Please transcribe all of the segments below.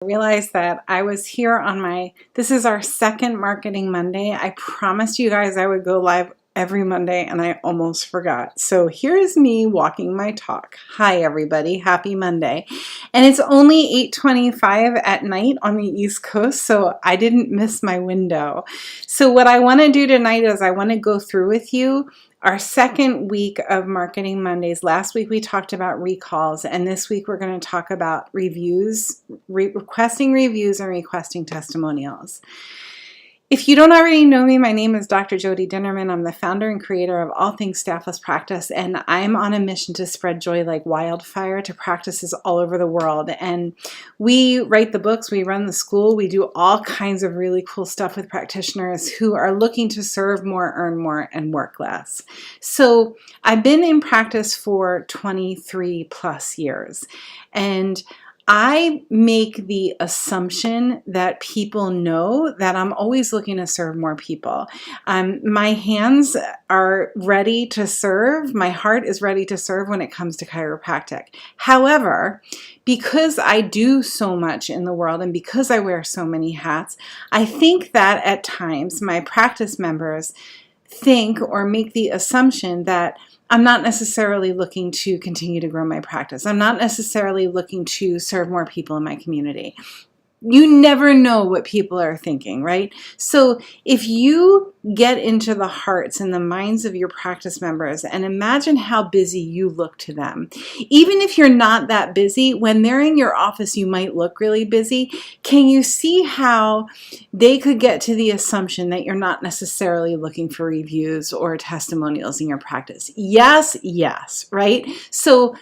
I realized that I was here on this is our second Marketing Monday. I promised you guys I would go live every Monday and I almost forgot. So here is me walking my talk. Hi everybody, happy Monday. And it's only 8:25 at night on the East Coast, so I didn't miss my window. So what I want to do tonight is I want to go through with you our second week of Marketing Mondays. Last week we talked about recalls, and this week we're going to talk about reviews, requesting reviews and requesting testimonials. If you don't already know me, my name is Dr. Jody Dinnerman. I'm the founder and creator of All Things Staffless Practice, and I'm on a mission to spread joy like wildfire to practices all over the world. And we write the books, we run the school, we do all kinds of really cool stuff with practitioners who are looking to serve more, earn more, and work less. So I've been in practice for 23 plus years, and I make the assumption that people know that I'm always looking to serve more people. My hands are ready to serve. My heart is ready to serve when it comes to chiropractic. However, because I do so much in the world and because I wear so many hats, I think that at times my practice members think or make the assumption that I'm not necessarily looking to continue to grow my practice. I'm not necessarily looking to serve more people in my community. You never know what people are thinking, right? So if you get into the hearts and the minds of your practice members and imagine how busy you look to them, even if you're not that busy, when they're in your office, you might look really busy. Can you see how they could get to the assumption that you're not necessarily looking for reviews or testimonials in your practice? Yes, right? So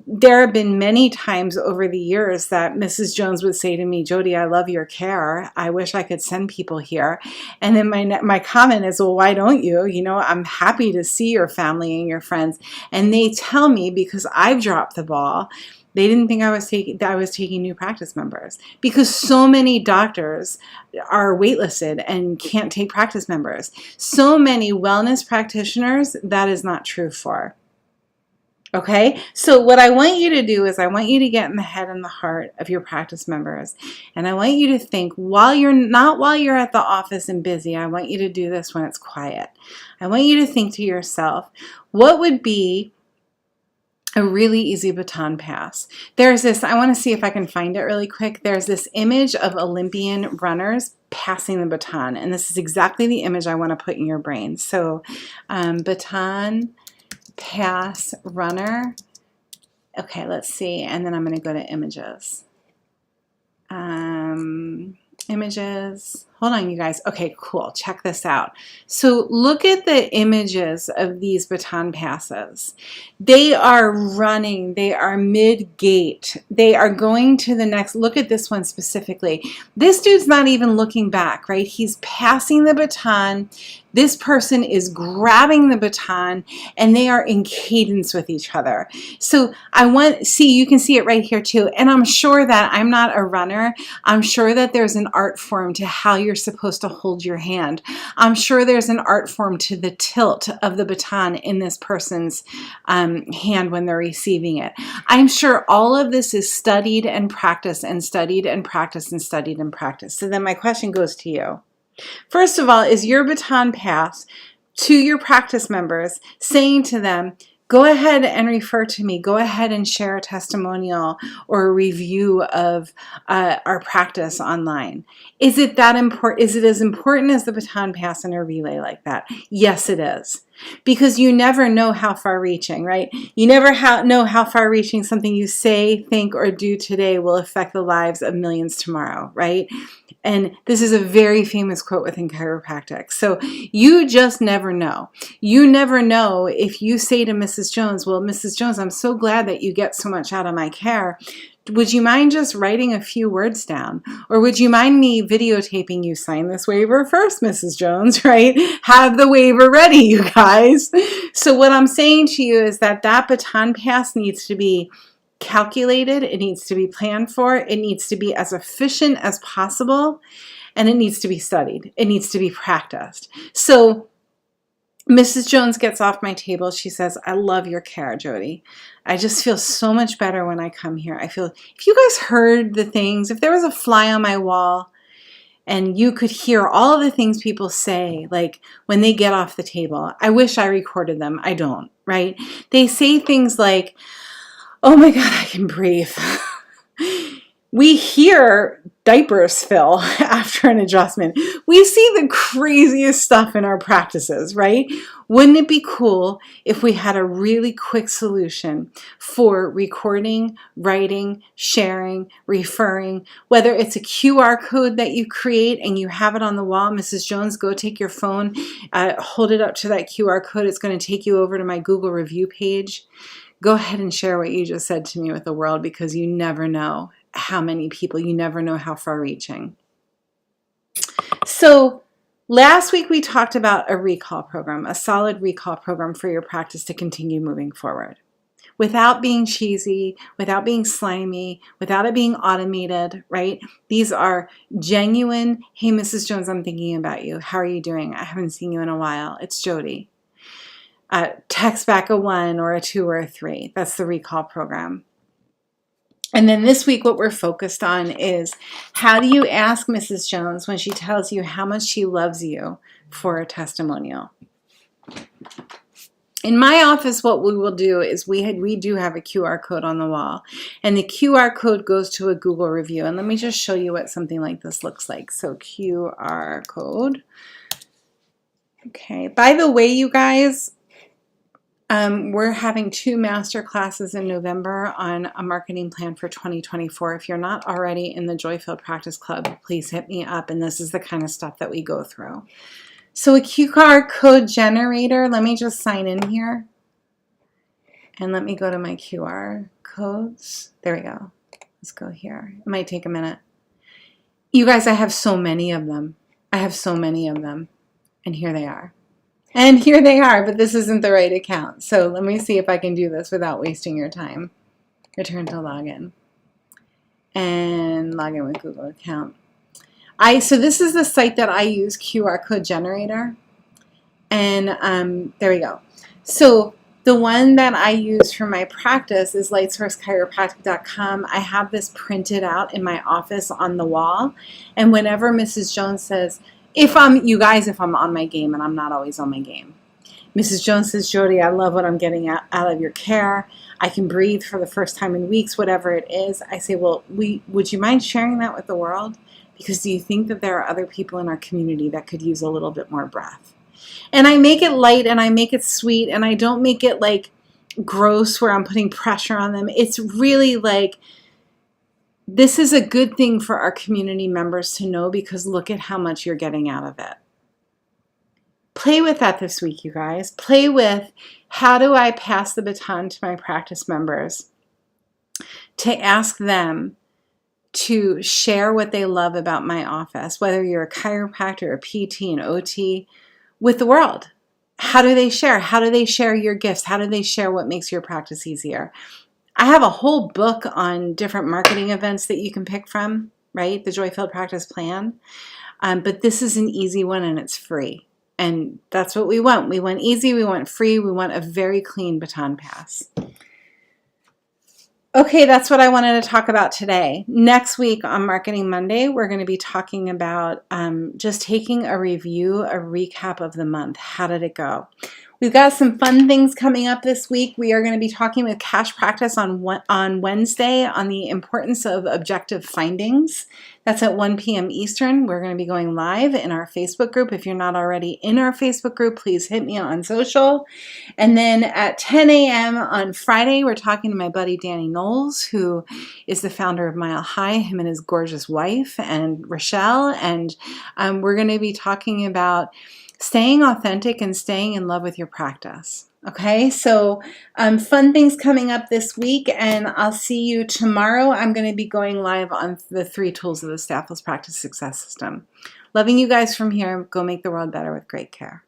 there have been many times over the years that Mrs. Jones would say to me, Jody, I love your care. I wish I could send people here. And then my comment is, well, why don't you? You know, I'm happy to see your family and your friends. And they tell me, because I've dropped the ball, they didn't think I was taking new practice members, because so many doctors are waitlisted and can't take practice members. So many wellness practitioners, that is not true for. Okay, so what I want you to do is I want you to get in the head and the heart of your practice members. And I want you to think while you're at the office and busy, I want you to do this when it's quiet. I want you to think to yourself, what would be a really easy baton pass? There's this, I want to see if I can find it really quick. There's this image of Olympian runners passing the baton. And this is exactly the image I want to put in your brain. So baton pass runner. Okay, let's see. And then I'm going to go to images. Images. Hold on, you guys. Okay, cool. Check this out. So look at the images of these baton passes. They are running. They are mid-gait. They are going to the next. Look at this one specifically. This dude's not even looking back, right? He's passing the baton. This person is grabbing the baton, and they are in cadence with each other. So you can see it right here too. And I'm sure that I'm not a runner. I'm sure that there's an art form to how you're supposed to hold your hand. I'm sure there's an art form to the tilt of the baton in this person's hand when they're receiving it. I'm sure all of this is studied and practiced and studied and practiced and studied and practiced. So then my question goes to you. First of all, is your baton pass to your practice members saying to them, go ahead and refer to me, go ahead and share a testimonial or a review of our practice online? Is it that important? Is it as important as the baton pass in a relay like that? Yes, it is. Because you never know how far reaching, right? You never know how far reaching something you say, think, or do today will affect the lives of millions tomorrow, right? And this is a very famous quote within chiropractic. So you just never know. You never know if you say to Mrs. Jones, well, Mrs. Jones, I'm so glad that you get so much out of my care. Would you mind just writing a few words down? Or would you mind me videotaping you sign this waiver first, Mrs. Jones, right? Have the waiver ready, you guys. So what I'm saying to you is that baton pass needs to be calculated. It needs to be planned for. It needs to be as efficient as possible. And it needs to be studied. It needs to be practiced. So Mrs. Jones gets off my table. She says, I love your care, Jody. I just feel so much better when I come here. I feel, if you guys heard the things, if there was a fly on my wall and you could hear all of the things people say, like when they get off the table, I wish I recorded them. I don't, right? They say things like, oh my God, I can breathe. We hear diapers fill after an adjustment. We see the craziest stuff in our practices, right? Wouldn't it be cool if we had a really quick solution for recording, writing, sharing, referring, whether it's a QR code that you create and you have it on the wall. Mrs. Jones, go take your phone, hold it up to that QR code. It's going to take you over to my Google review page. Go ahead and share what you just said to me with the world, because you never know how many people, you never know how far reaching. So last week we talked about a recall program, a solid recall program for your practice to continue moving forward without being cheesy, without being slimy, without it being automated, right? These are genuine, hey, Mrs. Jones, I'm thinking about you. How are you doing? I haven't seen you in a while. It's Jody. Text back a 1 or a 2 or a 3. That's the recall program. And then this week, what we're focused on is, how do you ask Mrs. Jones when she tells you how much she loves you for a testimonial? In my office, what we will do is we do have a QR code on the wall, and the QR code goes to a Google review. And let me just show you what something like this looks like. So QR code. Okay. By the way, you guys, we're having 2 master classes in November on a marketing plan for 2024. If you're not already in the Joy-Filled Practice Club, please hit me up. And this is the kind of stuff that we go through. So a QR code generator, let me just sign in here. And let me go to my QR codes. There we go. Let's go here. It might take a minute. You guys, I have so many of them. I have so many of them. And here they are. And here they are, but this isn't the right account. So let me see if I can do this without wasting your time. Return to login. And log in with Google account. So this is the site that I use, QR code generator. And there we go. So the one that I use for my practice is lightsourcechiropractic.com. I have this printed out in my office on the wall. And whenever Mrs. Jones says, if I'm on my game, and I'm not always on my game. Mrs. Jones says, Jody, I love what I'm getting out of your care. I can breathe for the first time in weeks, whatever it is. I say, well, would you mind sharing that with the world? Because do you think that there are other people in our community that could use a little bit more breath? And I make it light and I make it sweet, and I don't make it like gross where I'm putting pressure on them. It's really like, this is a good thing for our community members to know, because look at how much you're getting out of it. Play with that this week, you guys. Play with, how do I pass the baton to my practice members to ask them to share what they love about my office, whether you're a chiropractor, a PT, an OT, with the world. How do they share? How do they share your gifts? How do they share what makes your practice easier? I have a whole book on different marketing events that you can pick from, right? The Joy-Filled Practice Plan. But this is an easy one and it's free. And that's what we want. We want easy, we want free, we want a very clean baton pass. Okay, that's what I wanted to talk about today. Next week on Marketing Monday, we're going to be talking about just taking a review, a recap of the month. How did it go? We've got some fun things coming up this week. We are going to be talking with Cash Practice on Wednesday on the importance of objective findings. That's at 1 p.m. Eastern. We're going to be going live in our Facebook group. If you're not already in our Facebook group, please hit me on social. And then at 10 a.m. on Friday, we're talking to my buddy Danny Knowles, who is the founder of Mile High, him and his gorgeous wife, and Rochelle. And we're going to be talking about staying authentic and staying in love with your practice. Okay, so fun things coming up this week, and I'll see you tomorrow. I'm going to be going live on the 3 tools of the Staffless Practice Success System. Loving you guys from here. Go make the world better with great care.